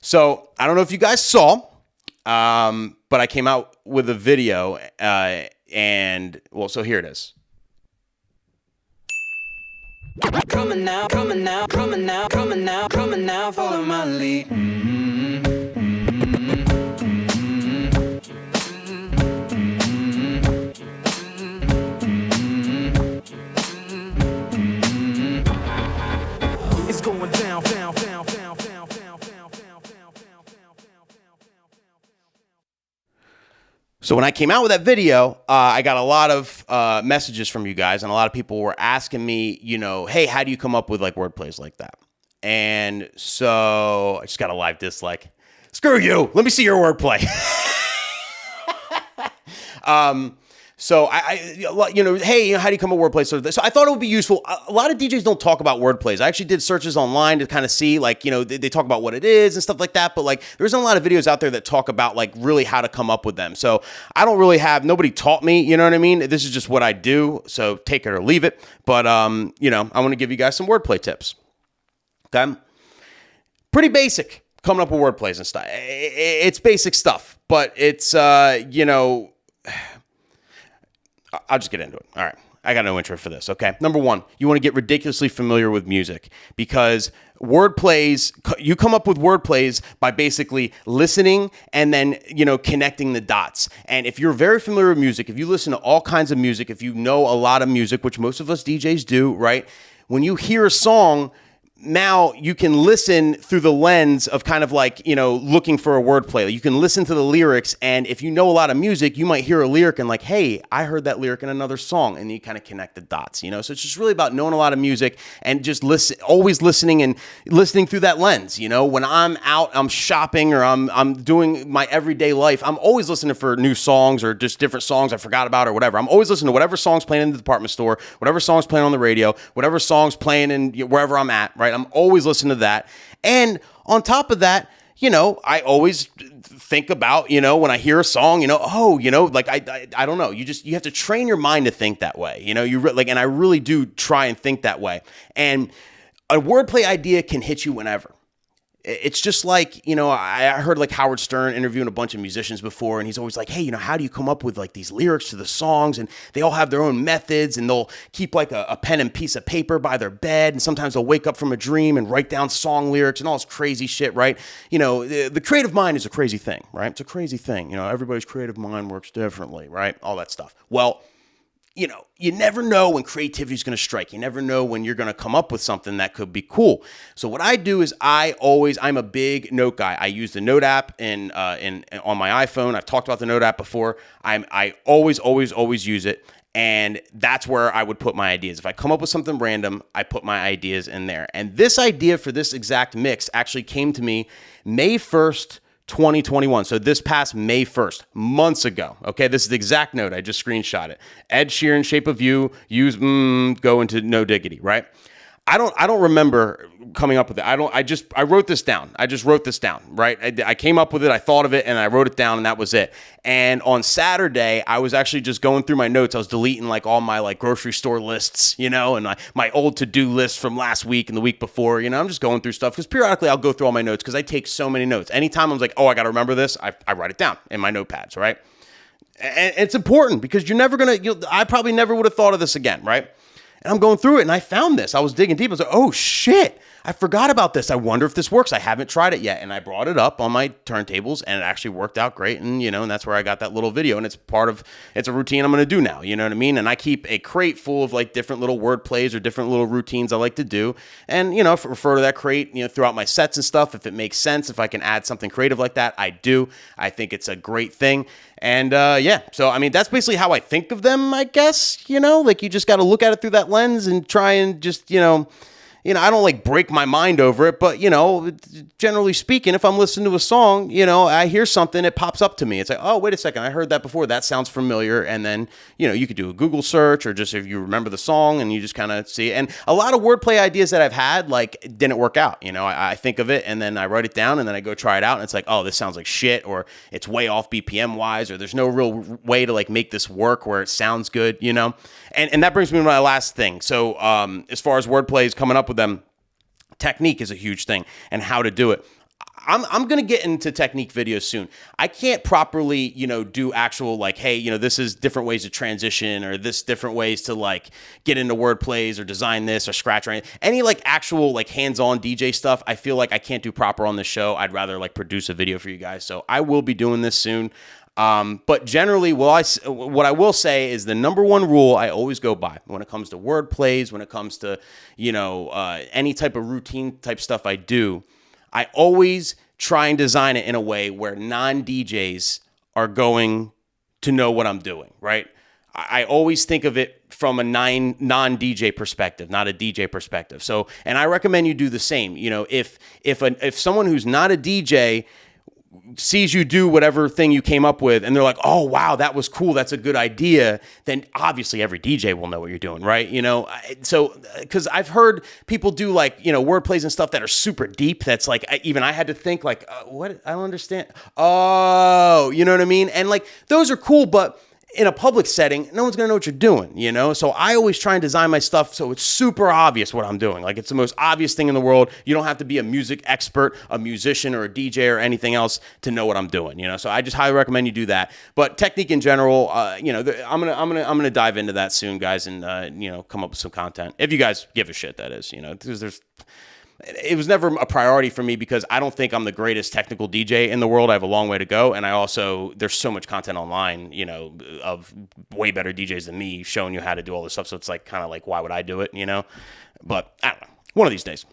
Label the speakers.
Speaker 1: So I don't know if you guys saw, but I came out with a video, and well, so here it is.
Speaker 2: Coming now, coming now, coming now, coming now, coming now, follow my lead. It's going down, down, down, down, down, down, down, down.
Speaker 1: So when I came out with that video, I got a lot of messages from you guys, and a lot of people were asking me, hey, how do you come up with like wordplays like that? And so I just got a live dislike. Screw you. Let me see your wordplay. So hey, how do you come up with wordplays? So I thought it would be useful. A lot of DJs don't talk about wordplays. I actually did searches online to kind of see, like, they talk about what it is and stuff like that. But like, there isn't a lot of videos out there that talk about like really how to come up with them. So I don't really nobody taught me, you know what I mean? This is just what I do. So take it or leave it. But, I want to give you guys some wordplay tips. Okay. Pretty basic coming up with wordplays and stuff. It's basic stuff, but it's, I'll just get into it. All right. I got no intro for this. Okay. Number one, you want to get ridiculously familiar with music, because wordplays, you come up with wordplays by basically listening and then, connecting the dots. And if you're very familiar with music, if you listen to all kinds of music, if you know a lot of music, which most of us DJs do, right? When you hear a song, now you can listen through the lens of kind of like, looking for a wordplay. You can listen to the lyrics, and if you know a lot of music, you might hear a lyric and like, hey, I heard that lyric in another song, and you kind of connect the dots, So it's just really about knowing a lot of music and just always listening and listening through that lens. When I'm out, I'm shopping, or I'm doing my everyday life, I'm always listening for new songs or just different songs I forgot about or whatever. I'm always listening to whatever song's playing in the department store, whatever song's playing on the radio, whatever song's playing in wherever I'm at, right? I'm always listening to that. And on top of that, I always think about, when I hear a song, I don't know. You have to train your mind to think that way. And I really do try and think that way. And a wordplay idea can hit you whenever. It's just like, I heard like Howard Stern interviewing a bunch of musicians before, and he's always like, hey, how do you come up with like these lyrics to the songs? And they all have their own methods, and they'll keep like a pen and piece of paper by their bed. And sometimes they'll wake up from a dream and write down song lyrics and all this crazy shit, right? The creative mind is a crazy thing, right? It's a crazy thing. Everybody's creative mind works differently, right? All that stuff. Well, you never know when creativity is going to strike. You never know when you're going to come up with something that could be cool. So what I do is I'm a big note guy. I use the note app on my iPhone. I've talked about the note app before. I always use it. And that's where I would put my ideas. If I come up with something random, I put my ideas in there. And this idea for this exact mix actually came to me May 1st, 2021. So this past May 1st, months ago. Okay, this is the exact note. I just screenshot it. Ed Sheeran, Shape of You, use go into No Diggity, right? I don't remember coming up with it. I wrote this down. I just wrote this down, right? I came up with it. I thought of it and I wrote it down, and that was it. And on Saturday, I was actually just going through my notes. I was deleting like all my like grocery store lists, and my old to-do list from last week and the week before, I'm just going through stuff, because periodically I'll go through all my notes, because I take so many notes. Anytime I'm like, oh, I got to remember this, I write it down in my notepads, right? And it's important, because I probably never would have thought of this again, right? And I'm going through it, and I found this. I was digging deep. I was like, oh, shit. I forgot about this. I wonder if this works. I haven't tried it yet. And I brought it up on my turntables, and it actually worked out great. And, and that's where I got that little video. And it's a routine I'm going to do now. You know what I mean? And I keep a crate full of like different little word plays or different little routines I like to do. And, refer to that crate, throughout my sets and stuff. If it makes sense, if I can add something creative like that, I do. I think it's a great thing. And, so, that's basically how I think of them, I guess, like you just got to look at it through that lens and try and just, I don't like break my mind over it, but, generally speaking, if I'm listening to a song, I hear something, it pops up to me. It's like, oh, wait a second, I heard that before. That sounds familiar. And then, you could do a Google search, or just if you remember the song and you just kind of see it. And a lot of wordplay ideas that I've had, like, didn't work out. I think of it and then I write it down and then I go try it out, and it's like, oh, this sounds like shit, or it's way off BPM wise, or there's no real way to like make this work where it sounds good, And that brings me to my last thing. So as far as wordplays, coming up with them, technique is a huge thing, and how to do it. I'm gonna get into technique videos soon. I can't properly, do actual like, hey, this is different ways to transition, or this different ways to like get into Wordplays or design this or scratch or any like actual like hands-on DJ stuff. I feel like I can't do proper on this show. I'd rather like produce a video for you guys. So I will be doing this soon. But generally, what I will say is the number one rule I always go by when it comes to Wordplays, when it comes to, any type of routine type stuff I do, I always try and design it in a way where non-DJs are going to know what I'm doing, right? I always think of it from a non-DJ perspective, not a DJ perspective. So, and I recommend you do the same. If someone who's not a DJ sees you do whatever thing you came up with and they're like, oh, wow, that was cool, that's a good idea, then obviously every DJ will know what you're doing, right? So because I've heard people do like, wordplays and stuff that are super deep. That's like, even I had to think like, what? I don't understand. Oh, you know what I mean? And like, those are cool, but in a public setting, no one's going to know what you're doing, So I always try and design my stuff so it's super obvious what I'm doing. Like, it's the most obvious thing in the world. You don't have to be a music expert, a musician, or a DJ or anything else to know what I'm doing, So I just highly recommend you do that. But technique in general, I'm gonna dive into that soon, guys, and come up with some content. If you guys give a shit, that is, because it was never a priority for me because I don't think I'm the greatest technical DJ in the world. I have a long way to go. And there's so much content online, of way better DJs than me showing you how to do all this stuff. So it's like, kind of like, why would I do it, But I don't know. One of these days.